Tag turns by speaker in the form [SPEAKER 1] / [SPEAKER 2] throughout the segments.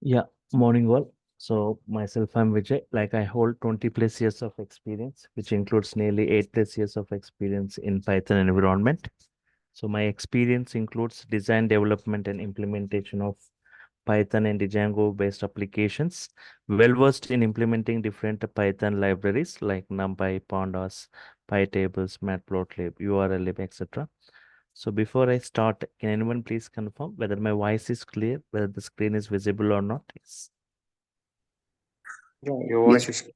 [SPEAKER 1] Yeah, morning all. So myself, I'm Vijay. Like I hold 20 plus years of experience, which includes nearly 8 plus years of experience in Python environment. So my experience includes design, development, and implementation of Python and Django based applications. Well versed in implementing different Python libraries like NumPy, Pandas, PyTables, Matplotlib, URLlib, etc. So before I start, can anyone please confirm whether my voice is clear, whether the screen is visible or not? Yes.
[SPEAKER 2] Yeah, your
[SPEAKER 3] Yes.
[SPEAKER 2] voice is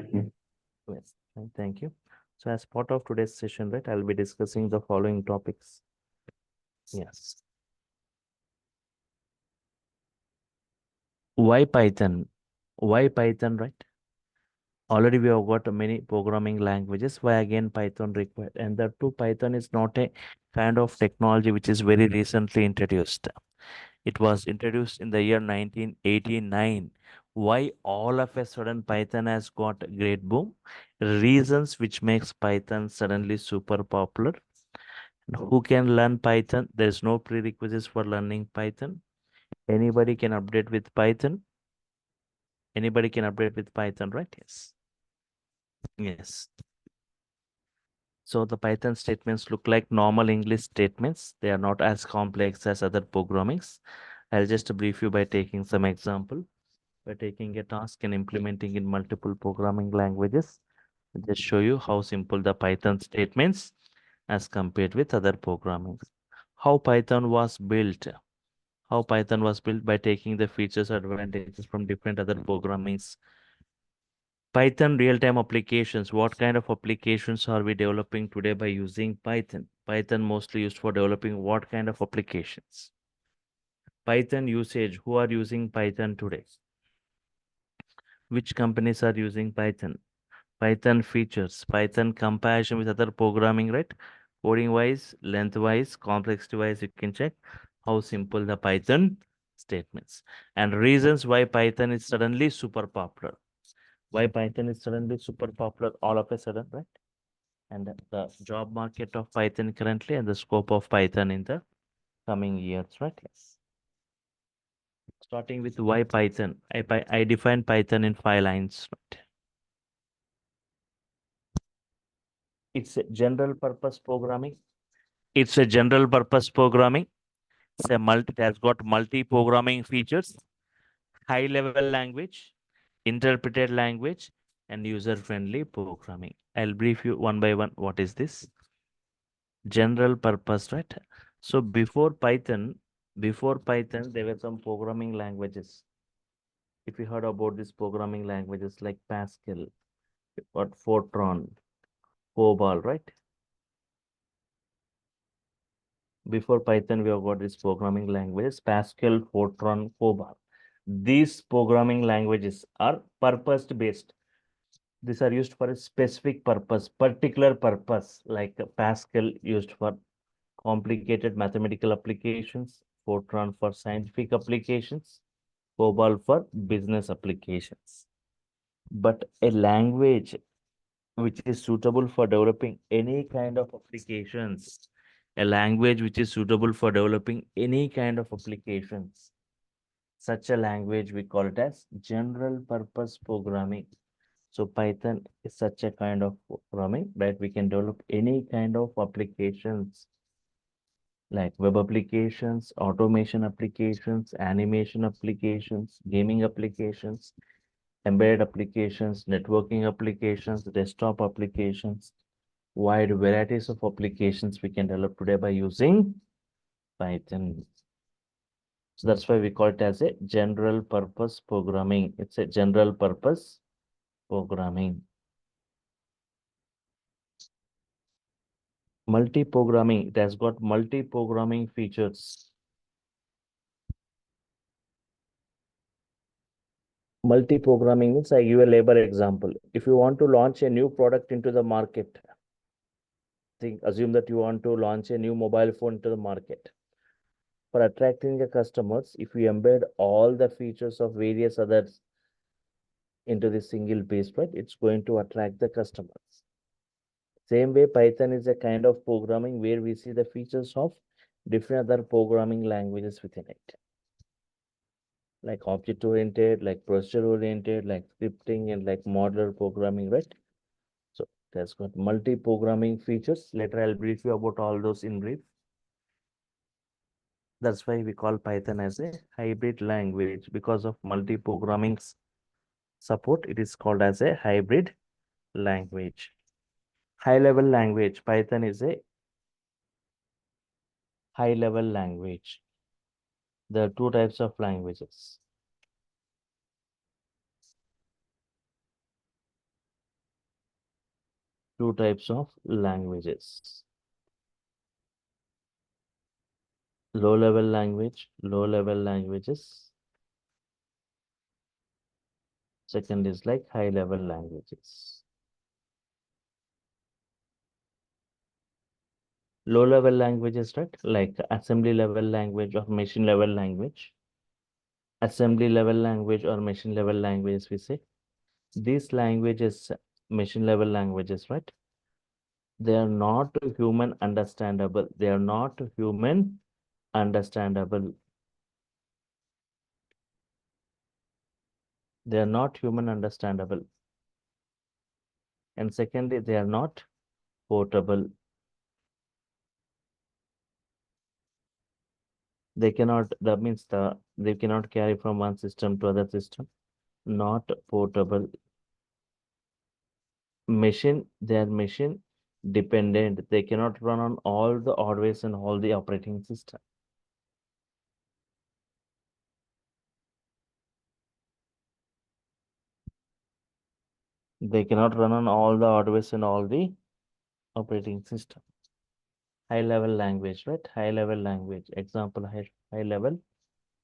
[SPEAKER 2] clear.
[SPEAKER 1] Yes, thank you. So as part of today's session, right, I'll be discussing the following topics. Yes. Why Python? Why Python, right? Already we have got many programming languages. Why again Python required? And that too, Python is not a kind of technology which is very recently introduced. It was introduced in the year 1989. Why all of a sudden Python has got a great boom? Reasons which makes Python suddenly super popular. Who can learn Python? There's no prerequisites for learning Python. Anybody can update with Python. Anybody can update with Python, right? Yes. Yes. So the Python statements look like normal English statements. They are not as complex as other programmings. I'll just brief you by taking some example. By taking a task and implementing in multiple programming languages. I'll just show you how simple the Python statements as compared with other programming. How Python was built. How Python was built by taking the features advantages from different other programmings. Python real-time applications. What kind of applications are we developing today by using Python? Python mostly used for developing what kind of applications? Python usage. Who are using Python today? Which companies are using Python? Python features. Python comparison with other programming, right? Coding wise, length wise, complexity wise, you can check how simple the Python statements and reasons why Python is suddenly super popular. Why Python is suddenly super popular all of a sudden, right? And the job market of Python currently and the scope of Python in the coming years, right? Yes. Starting with why Python. I define Python in 5 lines. Right? It's a general purpose programming. It's a general purpose programming. It has got multi-programming features, high-level language, interpreted language, and user-friendly programming. I'll brief you one by one. What is this? General purpose, right? So before Python, there were some programming languages. If you heard about these programming languages like Pascal, or Fortran, COBOL, right? Before Python, we have got these programming languages, Pascal, Fortran, COBOL. These programming languages are purpose-based. These are used for a specific purpose, particular purpose, like Pascal used for complicated mathematical applications, Fortran for scientific applications, COBOL for business applications. But a language which is suitable for developing any kind of applications, a language which is suitable for developing any kind of applications, such a language we call it as general purpose programming. So Python is such a kind of programming that we can develop any kind of applications like web applications, automation applications, animation applications, gaming applications, embedded applications, networking applications, desktop applications, wide varieties of applications we can develop today by using Python. So that's why we call it as a general purpose programming. It's a general purpose programming. Multi-programming, it has got multi-programming features. Multi-programming means I give a labor example. If you want to launch a new product into the market, assume that you want to launch a new mobile phone to the market. For attracting the customers, if we embed all the features of various others into this single piece, right, it's going to attract the customers. Same way, Python is a kind of programming where we see the features of different other programming languages within it, like object-oriented, like procedure-oriented, like scripting, and like modular programming, right? So it has got multi-programming features. Later, I'll brief you about all those in brief. That's why we call Python as a hybrid language. Because of multi-programming support, it is called as a hybrid language. High-level language. Python is a high-level language. There are two types of languages. Two types of languages. Low-level language, low-level languages. Second is like high-level languages. Low-level languages, right? Like assembly level language or machine level language. Assembly level language or machine level languages, we say. These languages, machine level languages, right? They are not human understandable. They are not human understandable. They are not human understandable. And secondly, they are not portable. They cannot, that means they cannot carry from one system to other system. Not portable. Machine, they are machine dependent. They cannot run on all the hardware and all the operating system. They cannot run on all the hardware and all the operating system. High level language, right? High level language. Example, high level.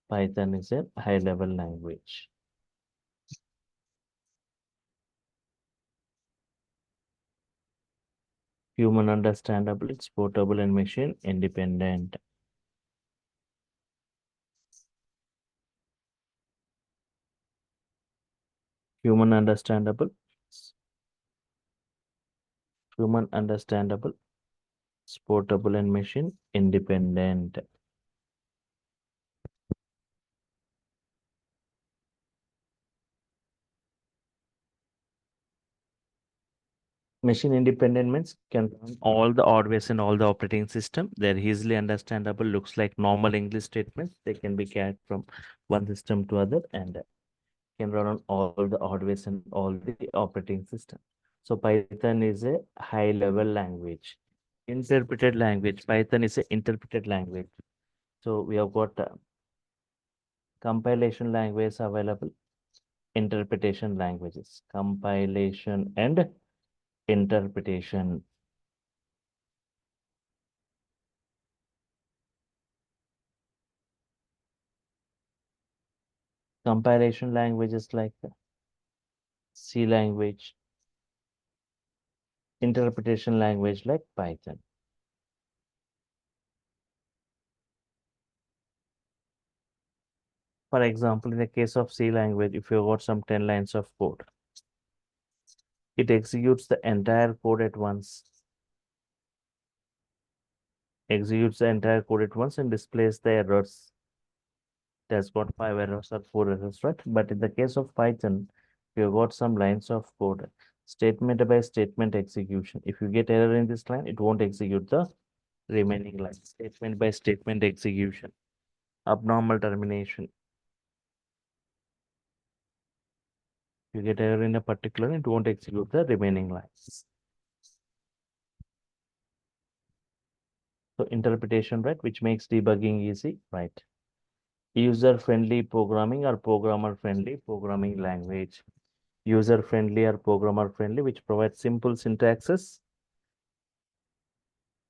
[SPEAKER 1] Python is a high level language. Human understandable, it's portable and machine independent. Human understandable. Human understandable. It's portable and machine independent. Machine independent means can run all the hardware and all the operating system. They're easily understandable, looks like normal English statements. They can be carried from one system to other and can run on all the hardware and all the operating system. So Python is a high level language. Interpreted language. Python is an interpreted language. So we have got compilation language available, interpretation languages, compilation and interpretation. Compilation languages like C language, interpretation language like Python. For example, in the case of C language, if you got some 10 lines of code, it executes the entire code at once. Executes the entire code at once and displays the errors. It has got 5 errors or 4 errors, right? But in the case of Python, you got some lines of code, statement by statement execution. If you get error in this line, it won't execute the remaining line. Statement by statement execution. Abnormal termination. You get error in a particular, it won't execute the remaining lines. So interpretation, right, which makes debugging easy, right? User-friendly programming or programmer-friendly programming language. User-friendly or programmer-friendly, which provides simple syntaxes,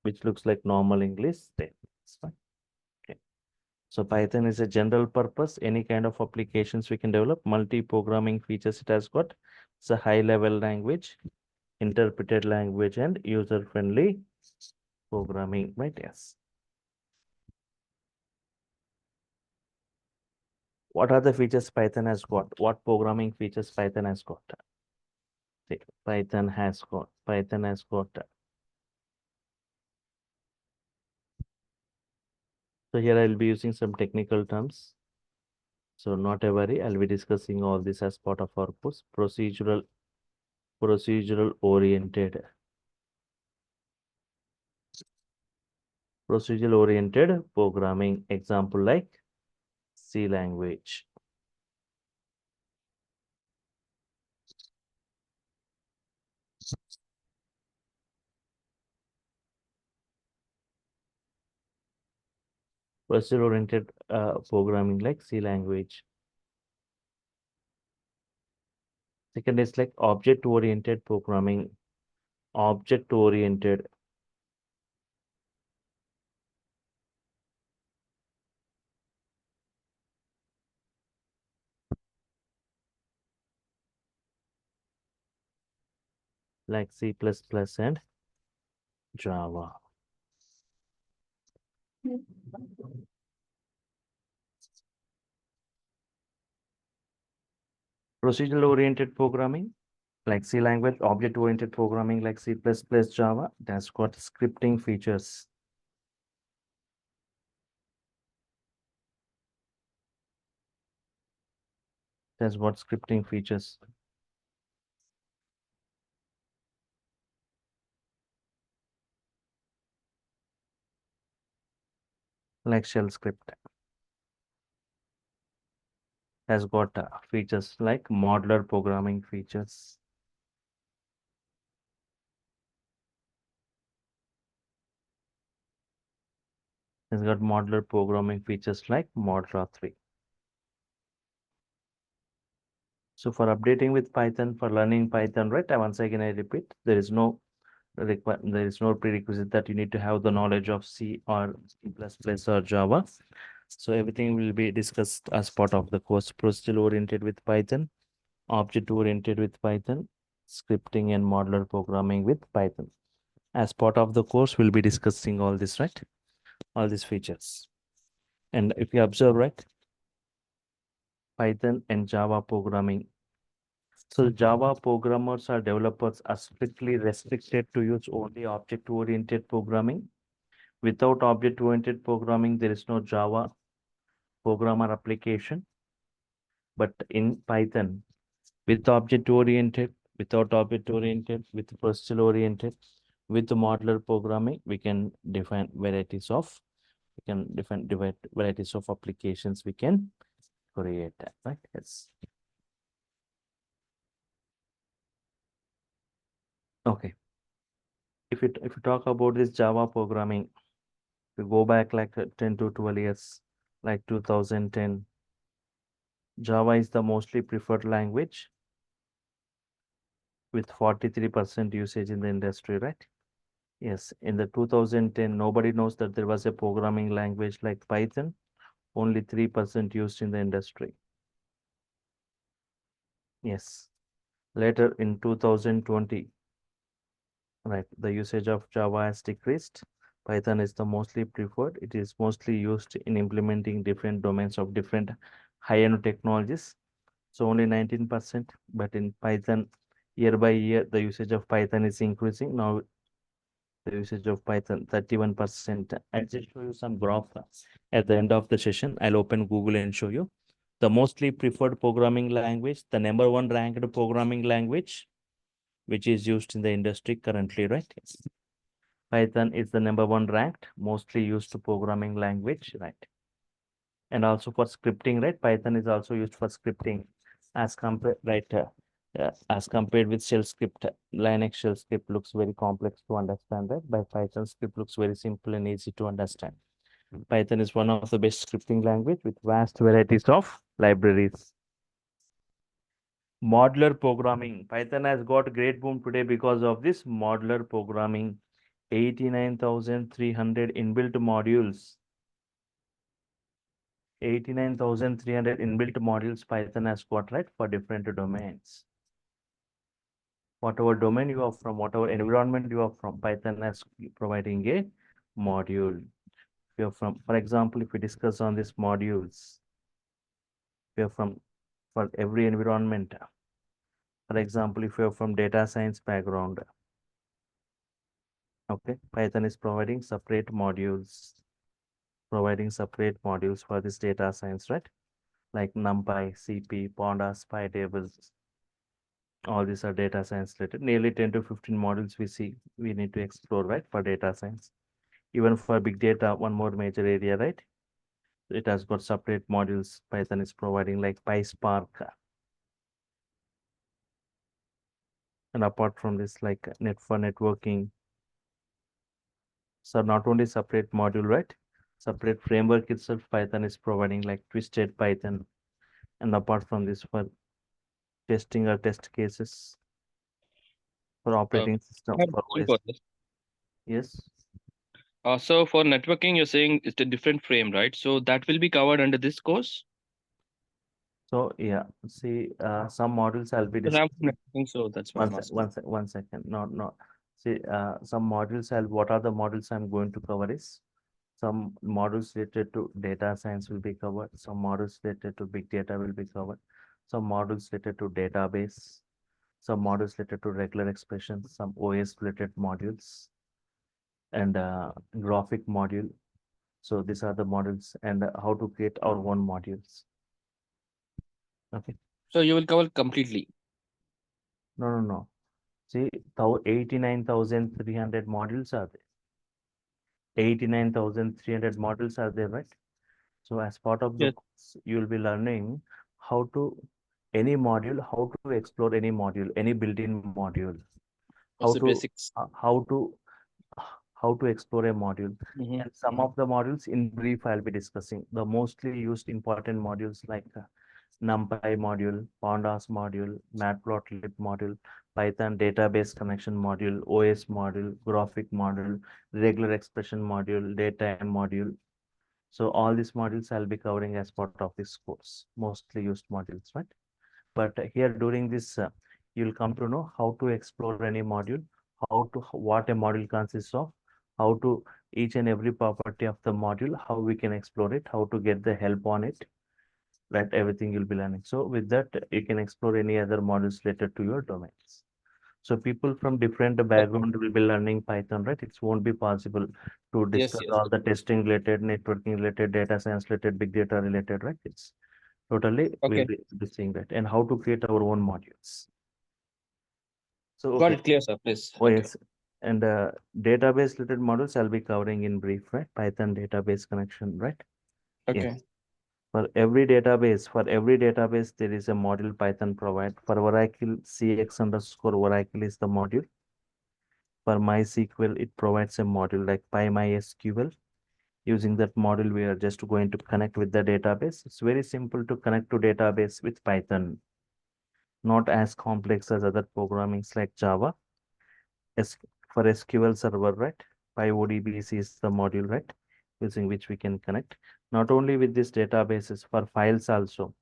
[SPEAKER 1] which looks like normal English statements. Right? Okay. So Python is a general purpose, any kind of applications we can develop, multi-programming features it has got. It's a high-level language, interpreted language, and user-friendly programming, right? Yes. What are the features Python has got? What programming features Python has got? See, Python has got. So here I'll be using some technical terms. So not a worry, I'll be discussing all this as part of our course. Procedural oriented programming. Example like C language. Procedural oriented programming like C language. Second is like object oriented programming. Object oriented. Like C++ and Java. Procedural oriented programming like C language, object oriented programming like C++, Java, that's got scripting features. That's what scripting features. Like shell script has got features like modular programming features. Has got modular programming features like Modular 3. So for updating with Python, for learning Python, right? Once again, I repeat, there is no prerequisite that you need to have the knowledge of C or C++ or Java. So everything will be discussed as part of the course. Procedural oriented with Python, object oriented with Python, scripting and modular programming with Python. As part of the course, we'll be discussing all this, right? All these features. And if you observe, right, Python and Java programming. So Java programmers or developers are strictly restricted to use only object-oriented programming. Without object-oriented programming, there is no Java programmer application. But in Python, with object-oriented, without object-oriented, with procedural-oriented, with modular programming, we can define varieties of applications we can create, right? Yes. Okay. If you talk about this Java programming, we go back like 10 to 12 years, like 2010, Java is the mostly preferred language with 43% usage in the industry, right? Yes, in the 2010, nobody knows that there was a programming language like Python, only 3% used in the industry. Yes. Later in 2020, right, the usage of Java has decreased. Python is the mostly preferred. It is mostly used in implementing different domains of different high-end technologies. So only 19%, but in Python, year by year, the usage of Python is increasing. Now the usage of Python 31%. I'll just show you some graph at the end of the session. I'll open Google and show you the mostly preferred programming language, the number one ranked programming language, which is used in the industry currently, right? Yes. Python is the number one ranked, mostly used programming language, right? And also for scripting, right? Python is also used for scripting as compared, right? As compared with shell script, Linux shell script looks very complex to understand, right? By Python script looks very simple and easy to understand. Python is one of the best scripting language with vast varieties of libraries. Modular programming. Python has got great boom today because of this modular programming. 89,300 inbuilt modules. 89,300 inbuilt modules Python has got, right, for different domains. Whatever domain you are from, whatever environment you are from, Python is providing a module. If you're from, for example, if we discuss on these modules, we are from for every environment. For example, if you're from data science background, okay, Python is providing separate modules for this data science, right? Like NumPy, CP, Pandas, PyTables. All these are data science related. Nearly 10 to 15 modules we need to explore, right, for data science. Even for big data, one more major area, right? It has got separate modules Python is providing, like PySpark. And apart from this, like for networking, so not only separate module, right? Separate framework itself, Python is providing, like Twisted Python. And apart from this, for testing or test cases, for
[SPEAKER 2] Uh,
[SPEAKER 1] operating system,
[SPEAKER 2] I have a
[SPEAKER 1] for
[SPEAKER 2] question
[SPEAKER 1] OS.
[SPEAKER 2] for this.
[SPEAKER 1] Yes.
[SPEAKER 2] So for networking, you're saying it's a different frame, right? So that will be covered under this course.
[SPEAKER 1] So yeah, see, some modules I'll be
[SPEAKER 2] Because I'm from
[SPEAKER 1] discussing.
[SPEAKER 2] networking, so that's why I'm asking.
[SPEAKER 1] One second. No. See, some modules what are the modules I'm going to cover is some modules related to data science will be covered. Some modules related to big data will be covered. Some modules related to database. Some modules related to regular expressions. Some OS related modules and graphic module. So these are the modules and how to create our own modules. Okay.
[SPEAKER 2] So you will cover completely.
[SPEAKER 1] No. See, 89,300 modules are there. 89,300 modules are there, right? So as part of the
[SPEAKER 2] Yes.
[SPEAKER 1] course, you will be learning how to any module, how to explore any module, any built-in module, how
[SPEAKER 2] What's the
[SPEAKER 1] to
[SPEAKER 2] basics?
[SPEAKER 1] uh, how to how to explore a module.
[SPEAKER 2] Mm-hmm.
[SPEAKER 1] And some of the modules in brief I'll be discussing. The mostly used important modules like NumPy module, Pandas module, Matplotlib module, Python database connection module, OS module, graphic module, regular expression module, data module. So all these modules I'll be covering as part of this course, mostly used modules, right? But here during this, you'll come to know how to explore any module, what a module consists of, how to each and every property of the module, how we can explore it, how to get the help on it, right? Everything you'll be learning. So with that, you can explore any other modules related to your domains. So people from different background will be learning Python, right? It won't be possible to
[SPEAKER 2] Yes,
[SPEAKER 1] discuss
[SPEAKER 2] yes.
[SPEAKER 1] all the testing related, networking related, data science related, big data related, right? It's totally we'll
[SPEAKER 2] Okay.
[SPEAKER 1] be seeing that and how to create our own modules. So
[SPEAKER 2] Got
[SPEAKER 1] okay,
[SPEAKER 2] it clear, sir. Please.
[SPEAKER 1] oh
[SPEAKER 2] Okay.
[SPEAKER 1] yes, and database related models I'll be covering in brief, right? Python database connection, right? Yes.
[SPEAKER 2] Okay.
[SPEAKER 1] For every database, there is a module Python provide. For Oracle, CX underscore Oracle is the module. For MySQL, it provides a module like PyMySQL. Using that module, we are just going to connect with the database. It's very simple to connect to database with Python, not as complex as other programmings like Java. S for SQL Server, right? PyODBC is the module, right? Using which we can connect. Not only with these databases, for files also,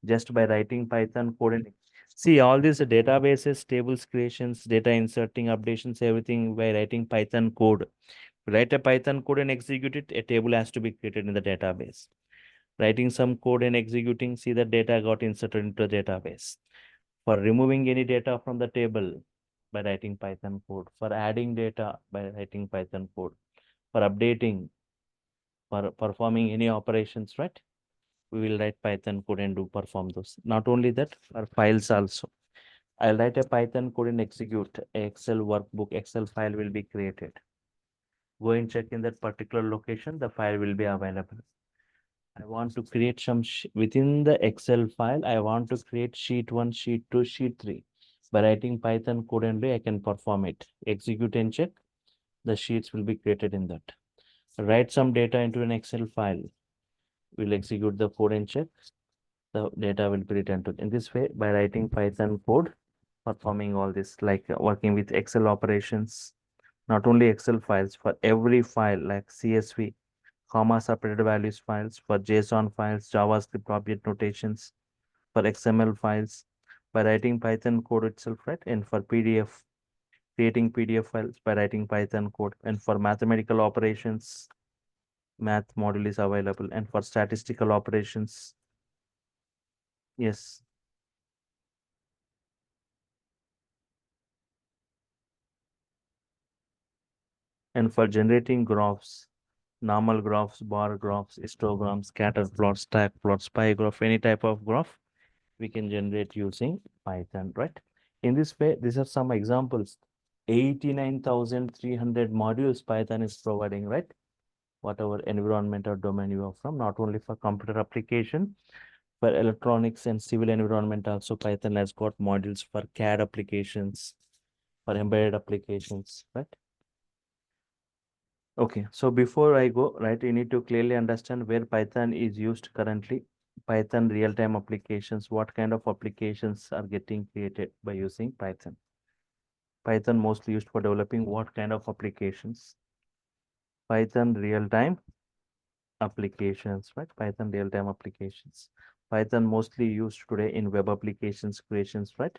[SPEAKER 1] just by writing Python code and see all these databases, tables creations, data inserting, updations, everything by writing Python code. Write a Python code and execute it, a table has to be created in the database. Writing some code and executing, see the data got inserted into the database. For removing any data from the table by writing Python code. For adding data by writing Python code. For updating, for performing any operations, right? We will write Python code and do perform those. Not only that, for files also. I'll write a Python code and execute. A Excel workbook, Excel file will be created. Go and check in that particular location, the file will be available. I want to create some within the Excel file. I want to create sheet 1, sheet 2, sheet 3. By writing Python code only, I can perform it. Execute and check. The sheets will be created in that. Write some data into an Excel file. We'll execute the code and check. The data will be returned to. In this way, by writing Python code, performing all this, like working with Excel operations, not only Excel files, for every file like CSV, comma separated values files, for JSON files, JavaScript object notations, for XML files, by writing Python code itself, right? And for PDF, creating PDF files by writing Python code. And for mathematical operations, math module is available. And for statistical operations, Yes. And for generating graphs, normal graphs, bar graphs, histograms, scatter plots, stack plots, pie graph, any type of graph, we can generate using Python, right? In this way, these are some examples. 89,300 modules Python is providing, right? Whatever environment or domain you are from, not only for computer application, for electronics and civil environment also Python has got modules for CAD applications, for embedded applications, right? Okay, so before I go, right, you need to clearly understand where Python is used currently. Python real-time applications, what kind of applications are getting created by using Python? Python mostly used for developing what kind of applications? Python real-time applications, right? Python real-time applications. Python mostly used today in web applications creations, right?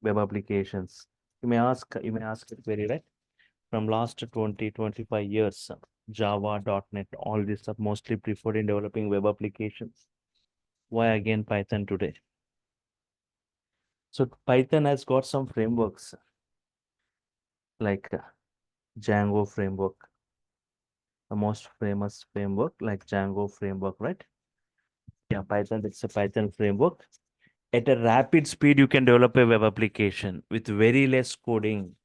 [SPEAKER 1] Web applications. You may ask it very right. From last 20, 25 years, Java, .NET, all these are mostly preferred in developing web applications. Why again Python today? So Python has got some frameworks like Django framework, the most famous framework like Django framework, right? Yeah, Python, it's a Python framework. At a rapid speed, you can develop a web application with very less coding,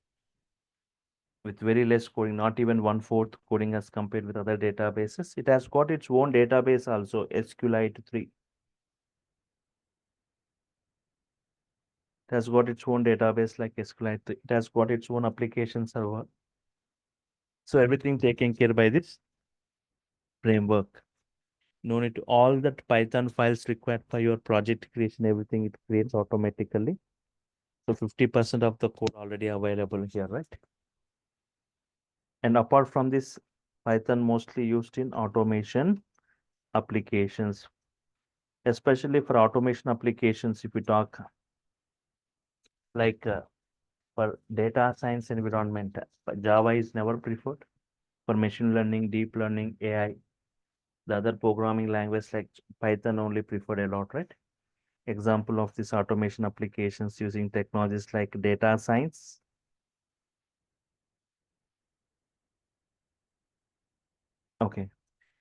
[SPEAKER 1] not even one-fourth coding as compared with other databases. It has got its own database also, SQLite 3. It has got its own database like SQLite 3. It has got its own application server. So everything taken care by this framework. No need to all that Python files required for your project creation, everything it creates automatically. So 50% of the code already available here, right? And apart from this, Python mostly used in automation applications, especially for automation applications. If we talk like for data science environment, Java is never preferred. For machine learning, deep learning, AI, the other programming language like Python only preferred a lot, right? Example of this automation applications using technologies like data science. Okay.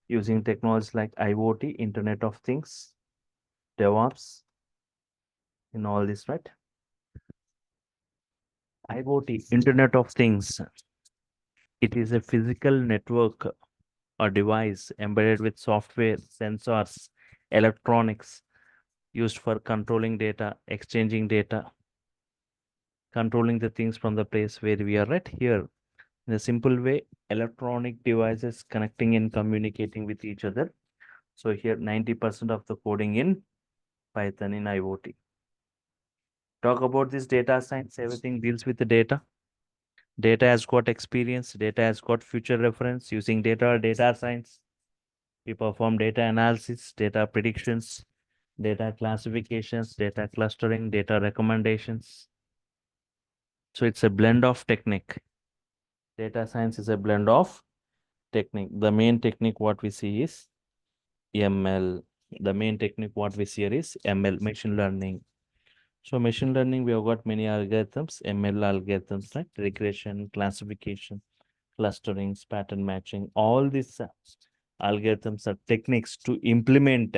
[SPEAKER 1] Using technologies like IoT, Internet of Things, DevOps, in all this, right? IoT, Internet of Things. It is a physical network or device embedded with software, sensors, electronics used for controlling data, exchanging data, controlling the things from the place where we are right here. In a simple way, electronic devices connecting and communicating with each other. So here 90% of the coding in Python in IoT. Talk about this data science, everything deals with the data. Data has got experience, data has got future reference using data science. We perform data analysis, data predictions, data classifications, data clustering, data recommendations. So it's a blend of technique. Data science is a blend of technique. The main technique what we see is ML. The main technique what we see here is ML, machine learning. So machine learning, we have got many algorithms, ML algorithms, right? Regression, classification, clustering, pattern matching. All these algorithms are techniques to implement.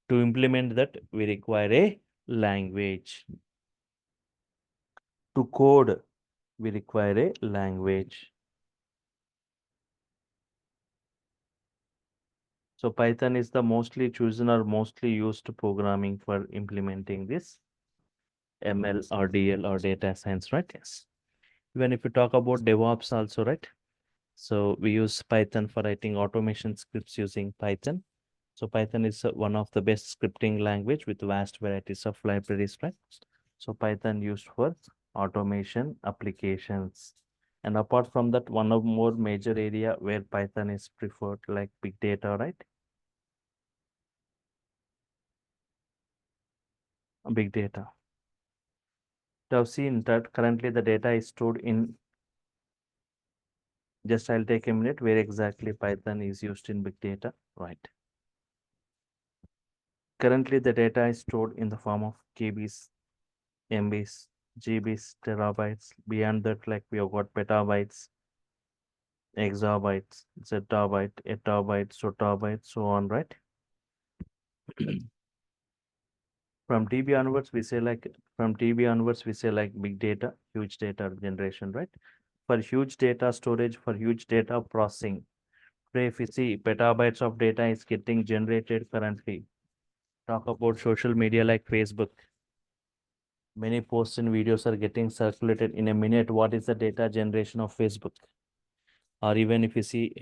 [SPEAKER 1] To implement that, we require a language. To code, we require a language. So Python is the mostly chosen or mostly used programming for implementing this ML or DL or data science, right? Yes. Even if you talk about DevOps also, right? So we use Python for writing automation scripts using Python. So Python is one of the best scripting language with vast varieties of libraries, right? So Python used for automation applications. And apart from that, one of more major area where Python is preferred, like big data, right? Big data. You have seen that currently the data is stored in, just I'll take a minute, where exactly Python is used in big data, right? Currently, the data is stored in the form of KBs, MBs, GBs, terabytes. Beyond that, like we have got petabytes, exabytes, zettabyte, etabyte, sotabyte, so on, right? From TB onwards, we say like from TB onwards, we say like big data, huge data generation, right? For huge data storage, for huge data processing. Today, if you see petabytes of data is getting generated currently. Talk about social media like Facebook. Many posts and videos are getting circulated in a minute. What is the data generation of Facebook? Or even if you see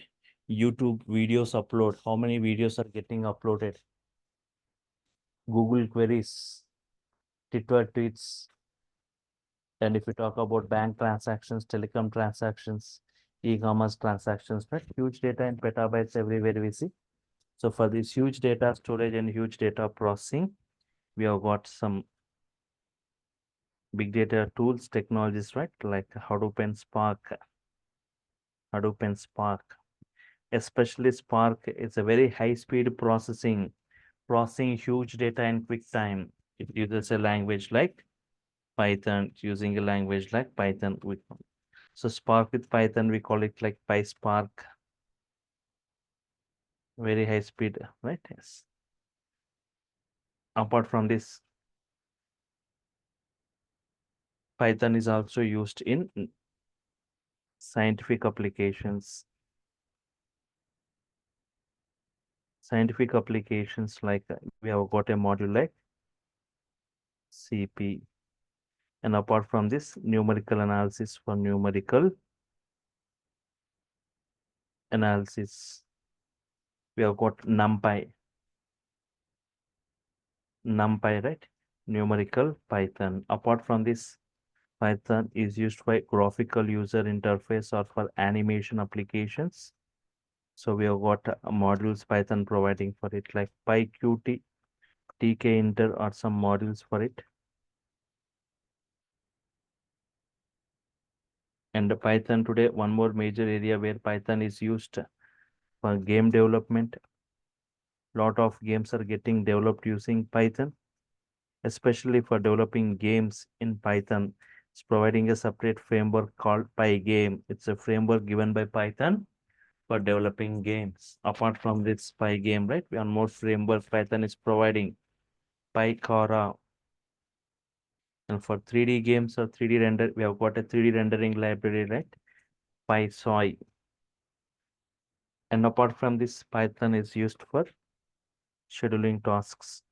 [SPEAKER 1] YouTube videos upload, how many videos are getting uploaded? Google queries, Twitter tweets, and if we talk about bank transactions, telecom transactions, e-commerce transactions, right? Huge data in petabytes everywhere we see. So for this huge data storage and huge data processing, we have got some big data tools, technologies, right? Like Hadoop and Spark. Especially Spark is a very high speed processing huge data in quick time. It uses a language like Python, using a language like Python. So Spark with Python, we call it like PySpark, very high speed, right? Yes. Apart from this, Python is also used in scientific applications. Scientific applications like we have got a module like CP. And apart from this, numerical analysis for numerical analysis, we have got NumPy, right? Numerical Python. Apart from this, Python is used for graphical user interface or for animation applications. So we have got modules Python providing for it like PyQt, tkinter or some modules for it. And Python today, one more major area where Python is used for game development. Lot of games are getting developed using Python, especially for developing games in Python. It's providing a separate framework called Pygame. It's a framework given by Python for developing games. Apart from this Pygame, right? One more framework Python is providing PyCora. And for 3D games or 3D render, we have got a 3D rendering library, right? PySoy. And apart from this, Python is used for scheduling tasks.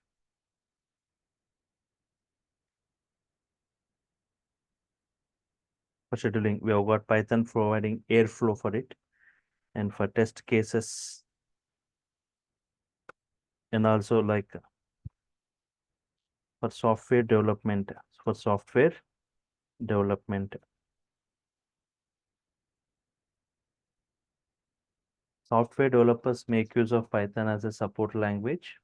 [SPEAKER 1] For scheduling, we have got Python providing Airflow for it. And for test cases, and also like for software development, for software development. Software developers make use of Python as a support language.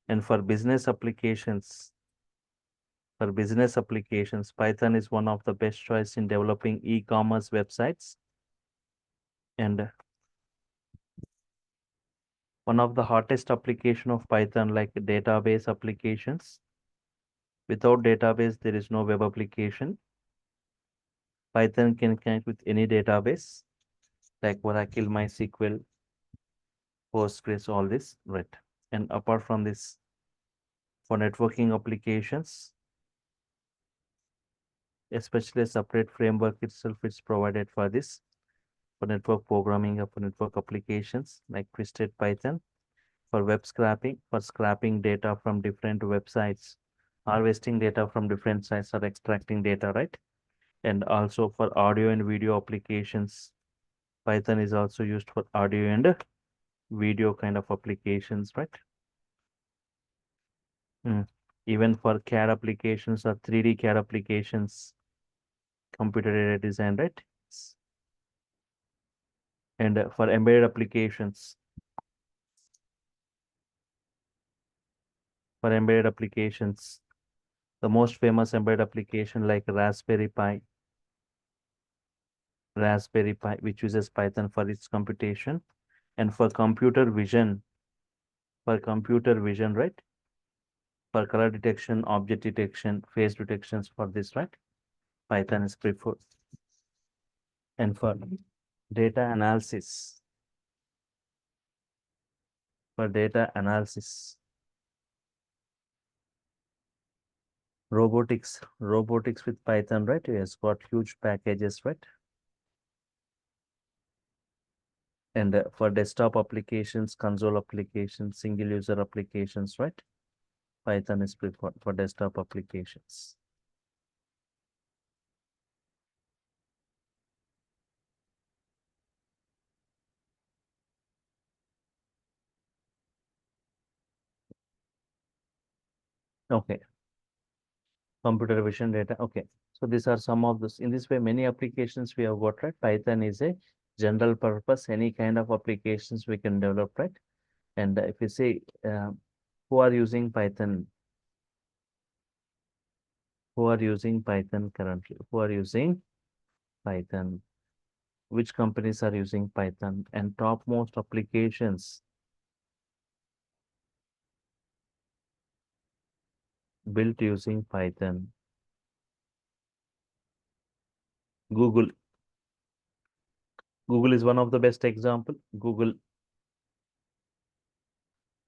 [SPEAKER 1] And for business applications, Python is one of the best choice in developing e-commerce websites. And one of the hottest application of Python like database applications. Without database, there is no web application. Python can connect with any database like Oracle, MySQL, Postgres, all this, right? And apart from this, for networking applications, especially a separate framework itself is provided for this, for network programming or for network applications like Twisted Python, for web scraping, for scraping data from different websites, harvesting data from different sites or extracting data, right? And also for audio and video applications, Python is also used for audio and video kind of applications, right? Mm. Even for CAD applications or 3D CAD applications, computer aided design, right? And for embedded applications, the most famous embedded application like Raspberry Pi, which uses Python for its computation, and for computer vision, right? For color detection, object detection, face detections for this, right? Python is preferred. And for data analysis, for data analysis, robotics with Python, right? It has got huge packages, right? And for desktop applications, console applications, single user applications, right? Python is preferred for desktop applications. Okay, computer vision data. Okay, so these are some of this. In this way, many applications we have got, right? Python is a general purpose. Any kind of applications we can develop, right? And if you say who are using Python, who are using Python currently, who are using Python, which companies are using Python, and topmost applications built using Python. Google. Google is one of the best example. Google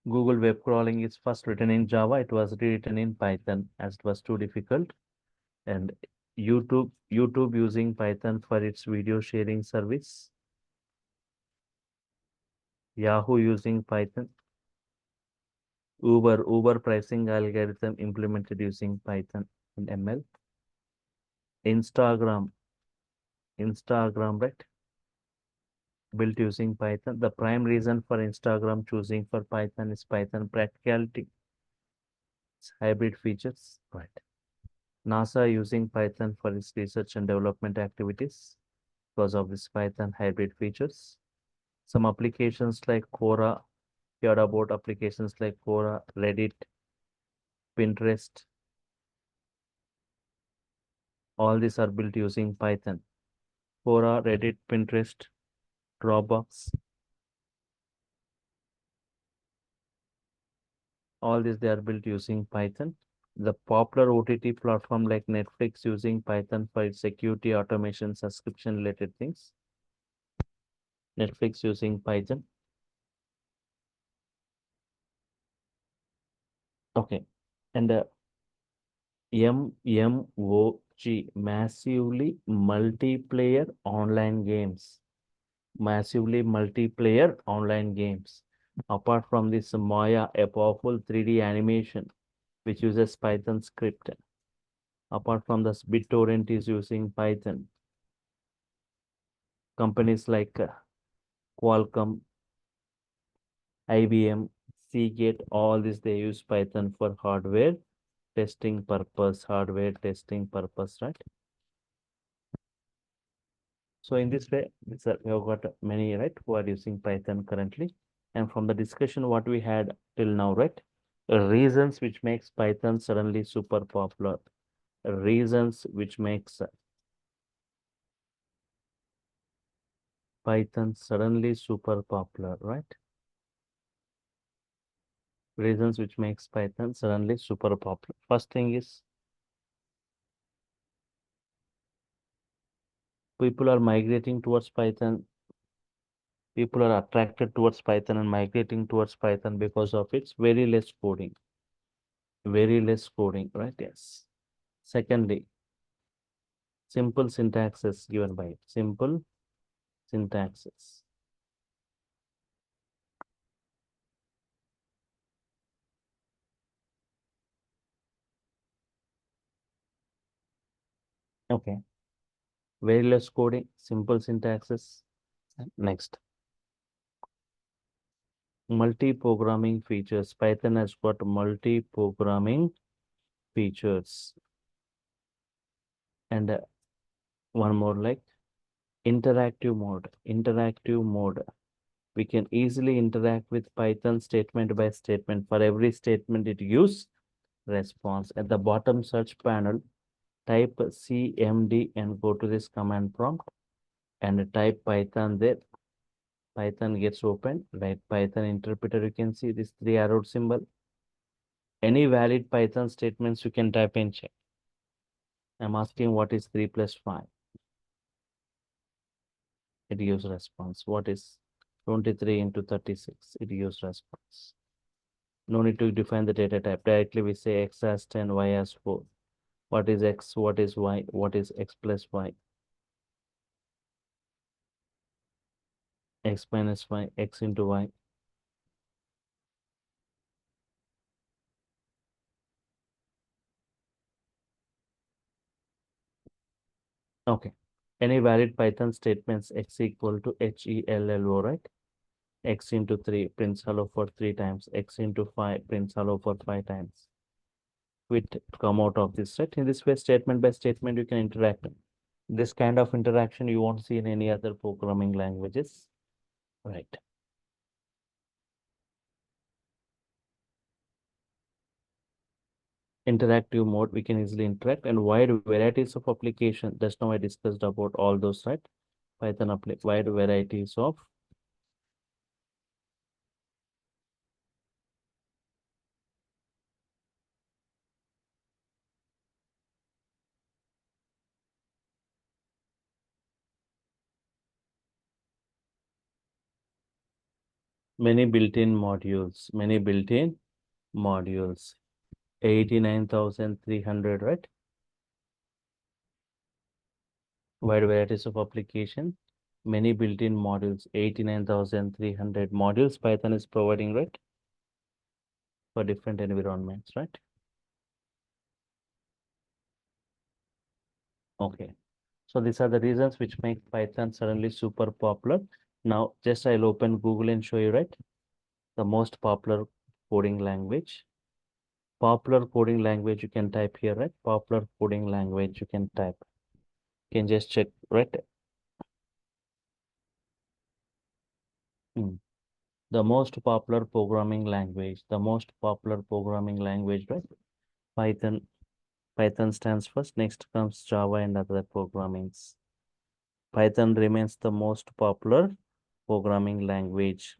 [SPEAKER 1] web crawling is first written in Java. It was rewritten in Python as it was too difficult. And YouTube using Python for its video sharing service. Yahoo using Python. Uber pricing algorithm implemented using Python and ML. Instagram, right? Built using Python. The prime reason for Instagram choosing for Python is Python practicality, its hybrid features, right? NASA using Python for its research and development activities because of this Python hybrid features. Some applications like Quora, heard about applications like Quora, Reddit, Pinterest, all these are built using Python. Quora, Reddit, Pinterest, Dropbox, all these they are built using Python. The popular OTT platform like Netflix using Python for its security, automation, subscription related things. Netflix using Python. Okay. And MMOG, massively multiplayer online games. Massively multiplayer online games. Apart from this, Maya, a powerful 3D animation which uses Python script. Apart from this, BitTorrent is using Python. Companies like Qualcomm, IBM, Seagate, all this they use Python for hardware testing purpose, right? So in this way, we have got many, right, who are using Python currently. And from the discussion what we had till now, right, reasons which makes Python suddenly super popular, reasons which makes Python suddenly super popular, right? Reasons which makes Python suddenly super popular. First thing is people are migrating towards Python. People are attracted towards Python and migrating towards Python because of its very less coding, right? Yes. Secondly, simple syntaxes given by it. Simple syntaxes. Okay. Very less coding, simple syntaxes. Next, multi-programming features. Python has got multi-programming features. And one more like interactive mode. Interactive mode. We can easily interact with Python statement by statement. For every statement, it gives response. At the bottom search panel, type CMD and go to this command prompt and type Python there. Python gets open, like Python interpreter. You can see this three arrow symbol. Any valid Python statements you can type in check. I'm asking what is 3 plus 5? It gives response. What is 23 into 36? It gives response. No need to define the data type. Directly we say x has 10, y has 4. What is x? What is y? What is x plus y? X minus y, x into y. Okay. Any valid Python statements x equal to HELLO, right? X into 3 prints hello for 3 times. X into 5 prints hello for 5 times. With come out of this, right? In this way, statement by statement, you can interact. This kind of interaction you won't see in any other programming languages, right? Interactive mode, we can easily interact and wide varieties of application. Just now I discussed about all those, right? Python apply wide varieties of many built-in modules, 89,300, right? Wide varieties of application, many built-in modules, 89,300 modules Python is providing, right? For different environments, right? Okay. So these are the reasons which make Python suddenly super popular. Now, just I'll open Google and show you, right? The most popular coding language. Popular coding language you can type here, right? Popular coding language you can type. You can just check, right? Hmm. The most popular programming language, right? Python. Python stands first. Next comes Java and other programmings. Python remains the most popular programming language.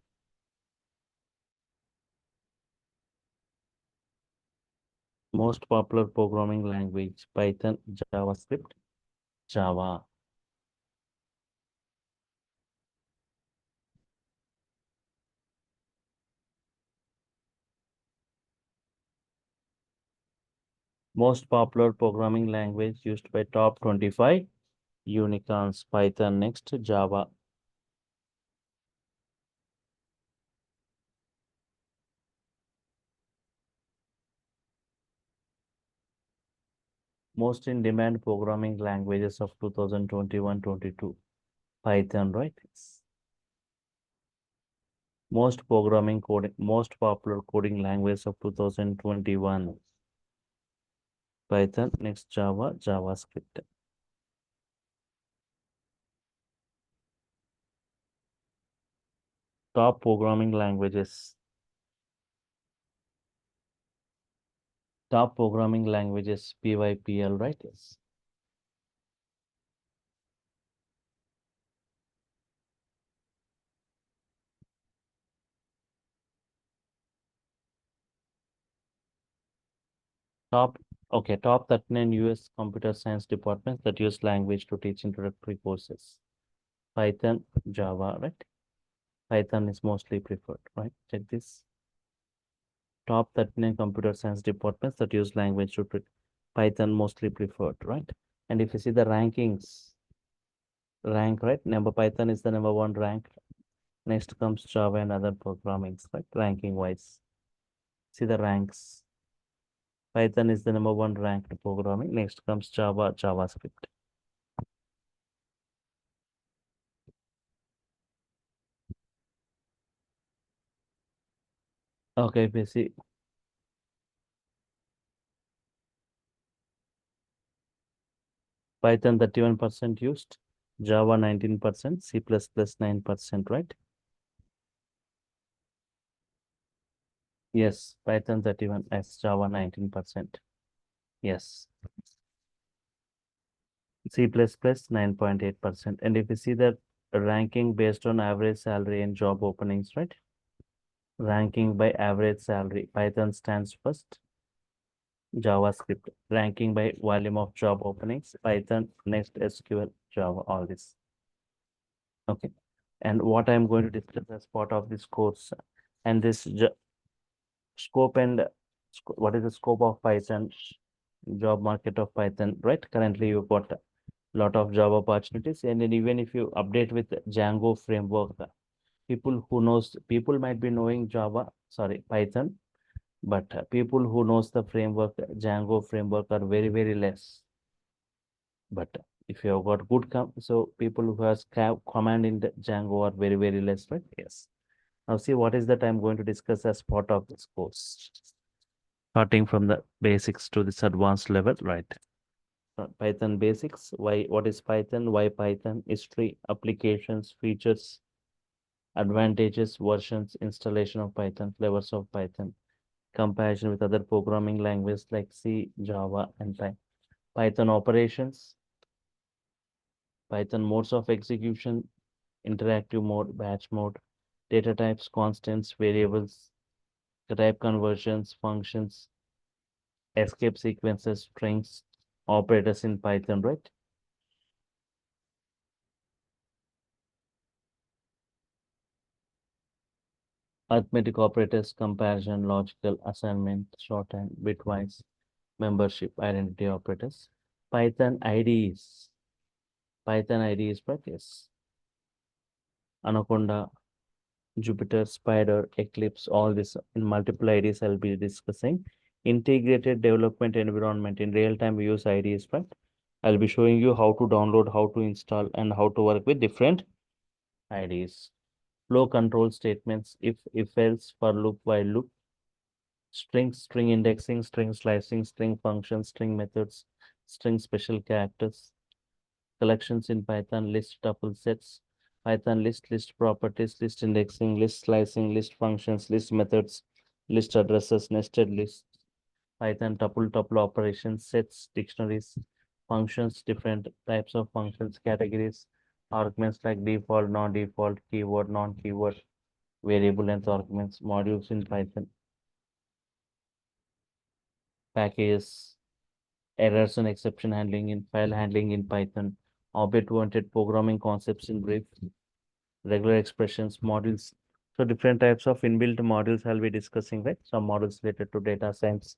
[SPEAKER 1] Most popular programming language, Python, JavaScript, Java. Most popular programming language used by top 25 unicorns, Python, next Java. Most in demand programming languages of 2021-22, Python, right? Most popular coding language of 2021, Python, next Java, JavaScript. Top programming languages. Top programming languages, PYPL, right? Yes. Top, okay, top 39 US computer science departments that use language to teach introductory courses. Python, Java, right? Python is mostly preferred, right? Check this. Top 39 computer science departments that use language to treat Python mostly preferred, right? And if you see the rankings, right? Number Python is the number one rank. Next comes Java and other programmings, right? Ranking wise. See the ranks. Python is the number one ranked programming. Next comes Java, JavaScript. Okay, if you see Python 31% used, Java 19%, C++ 9%, right? Yes, Python 31 S, Java 19%. Yes, C++ 9.8%. And if you see the ranking based on average salary and job openings, right? Ranking by average salary, Python stands first. JavaScript, ranking by volume of job openings, Python, Next, SQL, Java, all this. Okay. And what I'm going to discuss as part of this course and this scope and what is the scope of Python, job market of Python, right? Currently, you've got a lot of job opportunities, and then even if you update with Django framework, people might be knowing Python, but people who knows the framework, Django framework, are very very less. But if you have got good so people who has command in the Django are very very less, right? Yes. Now see what is that I'm going to discuss as part of this course, starting from the basics to this advanced level, right? Python basics. Why? What is Python? Why Python? History, applications, features, advantages, versions, installation of Python, flavors of Python, comparison with other programming languages like C, Java, and Python operations, Python modes of execution, interactive mode, batch mode, data types, constants, variables, type conversions, functions, escape sequences, strings, operators in Python, right? Arithmetic operators, comparison, logical, assignment, shorthand, bitwise, membership, identity operators. Python IDEs. Python IDEs, right? Yes. Anaconda, Jupyter, Spider, Eclipse, all this in multiple IDs I'll be discussing. Integrated development environment. In real time, we use IDs, right? I'll be showing you how to download, how to install, and how to work with different IDs. Flow control statements, if else, for loop, while loop, strings, string indexing, string slicing, string functions, string methods, string special characters, collections in Python, list tuple sets, Python list properties, list indexing, list slicing, list functions, list methods, list addresses, nested lists, Python tuple operations, sets, dictionaries, functions, different types of functions, categories, arguments like default, non-default, keyword, non-keyword, variable length arguments, modules in Python, packages, errors and exception handling in file handling in Python, object-oriented programming concepts in brief, regular expressions, models. So different types of inbuilt models I'll be discussing, right? Some models related to data science,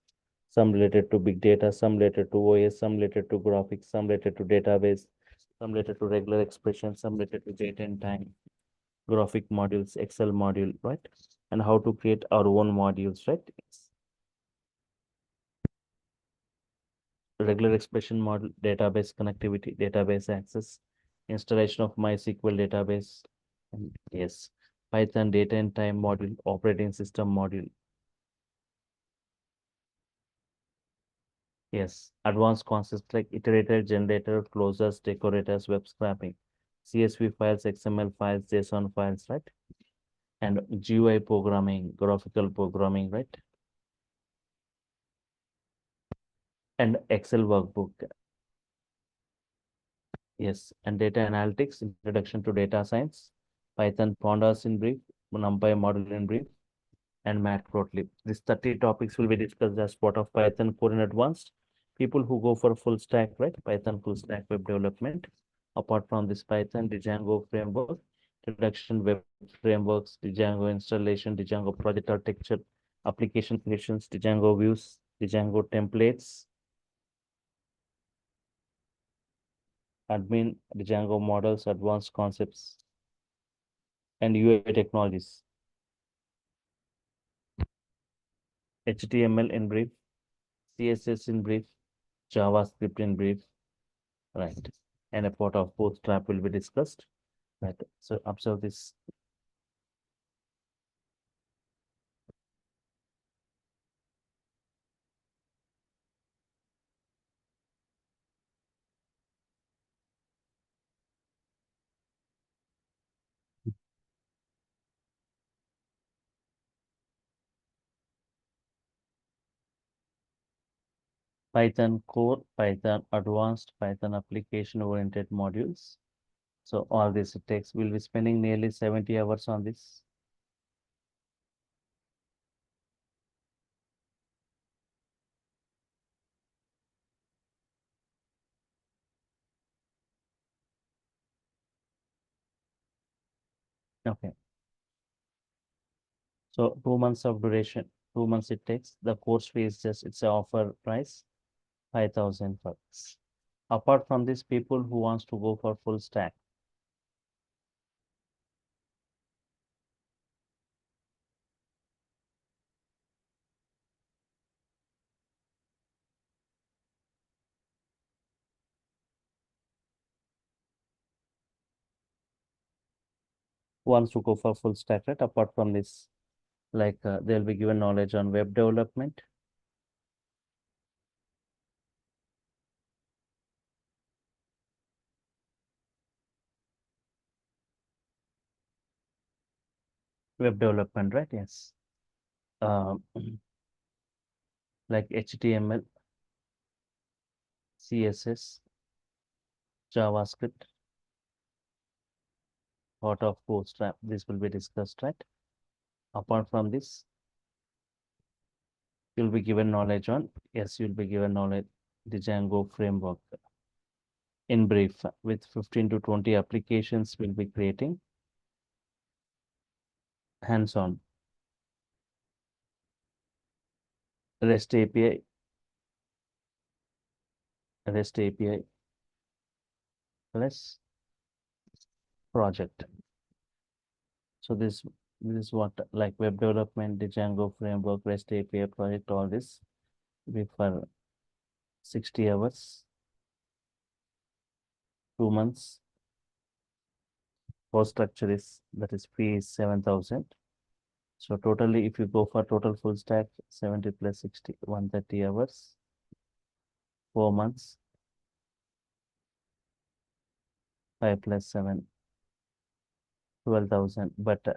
[SPEAKER 1] some related to big data, some related to OS, some related to graphics, some related to database, some related to regular expressions, some related to date and time, graphic modules, Excel module, right? And how to create our own modules, right? Regular expression model, database connectivity, database access, installation of MySQL database, and yes, Python data and time module, operating system module. Yes, advanced concepts like iterator, generator, closures, decorators, web scraping, CSV files, XML files, JSON files, right? And GUI programming, graphical programming, right? And Excel workbook. Yes, and data analytics, introduction to data science, Python pandas in brief, NumPy model in brief, and Matplotlib. These 30 topics will be discussed as part of Python core in advanced. People who go for full stack, right? Python full stack web development. Apart from this Python, Django framework, introduction web frameworks, Django installation, Django project architecture, application creations, Django views, Django templates, admin, Django models, advanced concepts, and UI technologies. HTML in brief, CSS in brief, JavaScript in brief, right? And a part of bootstrap will be discussed, right? So observe this. Python core, Python advanced, Python application oriented modules. So all this it takes, we'll be spending nearly 70 hours on this. Okay. So 2 months of duration, 2 months it takes. The course fee is just, it's a offer price, 5,000 bucks. Apart from this, people who wants to go for full stack, wants to go for full stack, right? Apart from this, like they'll be given knowledge on web development, right? Yes. Um, like HTML, CSS, JavaScript, part of Bootstrap. This will be discussed, right? Apart from this, you'll be given knowledge on, yes, you'll be given knowledge, the Django framework. In brief, with 15 to 20 applications we'll be creating hands-on. REST API, REST API plus project. So this is what like web development, the Django framework, REST API project, all this be for 60 hours, 2 months. Cost structure is that is fee is 7,000. So totally, if you go for total full stack, 70 plus 60, 130 hours, 4 months, 5 plus 7, 12,000. But if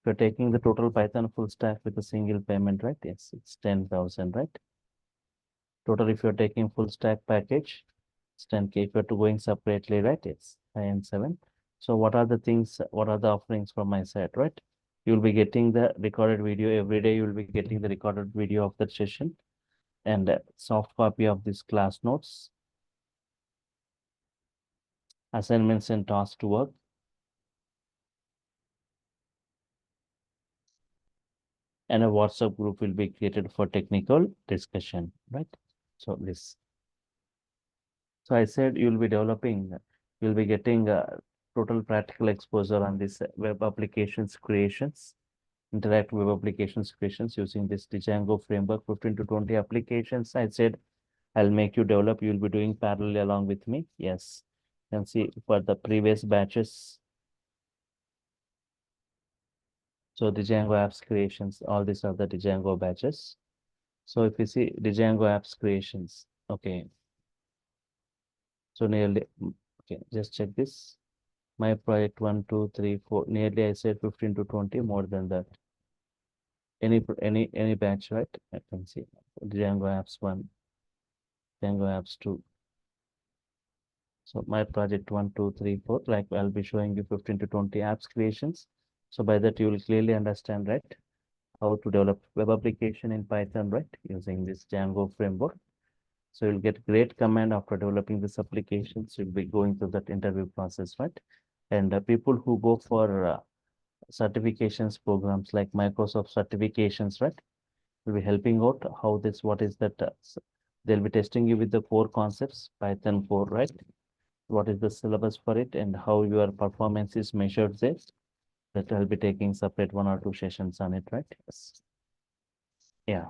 [SPEAKER 1] you're taking the total Python full stack with a single payment, right? Yes, it's 10,000, right? Total, if you're taking full stack package, it's 10K. If you're going separately, right? It's 5 and 7. So what are the things, what are the offerings from my side, right? You'll be getting the recorded video every day. You'll be getting the recorded video of that session and soft copy of this class notes, assignments and tasks to work, and a WhatsApp group will be created for technical discussion, right? So this, so I said you'll be developing, you'll be getting total practical exposure on this web applications creations, interactive web applications creations using this Django framework, 15 to 20 applications. I said I'll make you develop. You'll be doing parallel along with me. Yes, you can see for the previous batches. So Django apps creations, all these are the Django batches. So if you see Django apps creations, okay. So nearly, okay, just check this. My project 1, 2, 3, 4, nearly I said 15 to 20, more than that. Any batch, right? I can see Django apps 1, Django apps 2. So my project 1, 2, 3, 4, like I'll be showing you 15 to 20 apps creations. So by that you will clearly understand, right? How to develop web application in Python, right? Using this Django framework. So you'll get great command after developing this application. So you'll be going through that interview process, right? And people who go for certifications programs like Microsoft certifications, right? Will be helping out how this, what is that? They'll be testing you with the core concepts, Python core, right? What is the syllabus for it and how your performance is measured there. That I'll be taking separate 1 or 2 sessions on it, right? Yes. Yeah.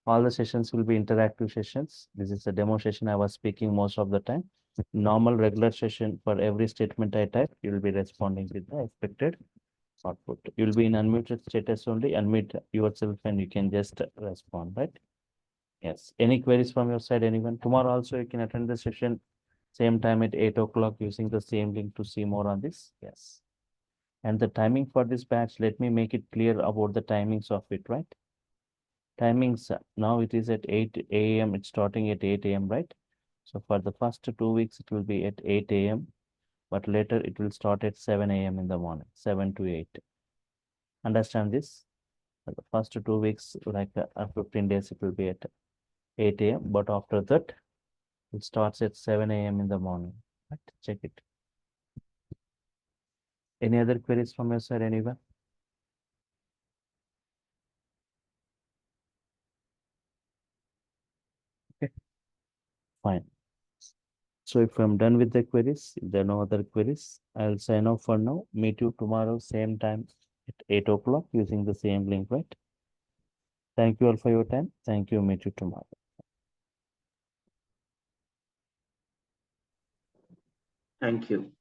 [SPEAKER 1] All the sessions will be interactive sessions. This is a demo session I was speaking most of the time. Normal regular session, for every statement I type, you will be responding with the expected output. You'll be in unmuted status only. Unmute yourself and you can just respond, right? Yes. Any queries from your side, anyone? Tomorrow also you can attend the session same time at 8 o'clock using the same link to see more on this. Yes. And the timing for this batch, let me make it clear about the timings of it, right? Timings, now it is at 8 a.m. It's starting at 8 a.m., right? So for the first 2 weeks, it will be at 8 a.m., but later it will start at 7 a.m. in the morning, 7 to 8. Understand this? For the first 2 weeks, like 15 days, it will be at 8 a.m., but after that, it starts at 7 a.m. in the morning. Right? Check it. Any other queries from your side, anyone? Okay, fine. So if I'm done with the queries, if there are no other queries, I'll sign off for now. Meet you tomorrow, same time at 8 o'clock using the same link, right? Thank you all for your time. Thank you. Meet you tomorrow.
[SPEAKER 3] Thank you.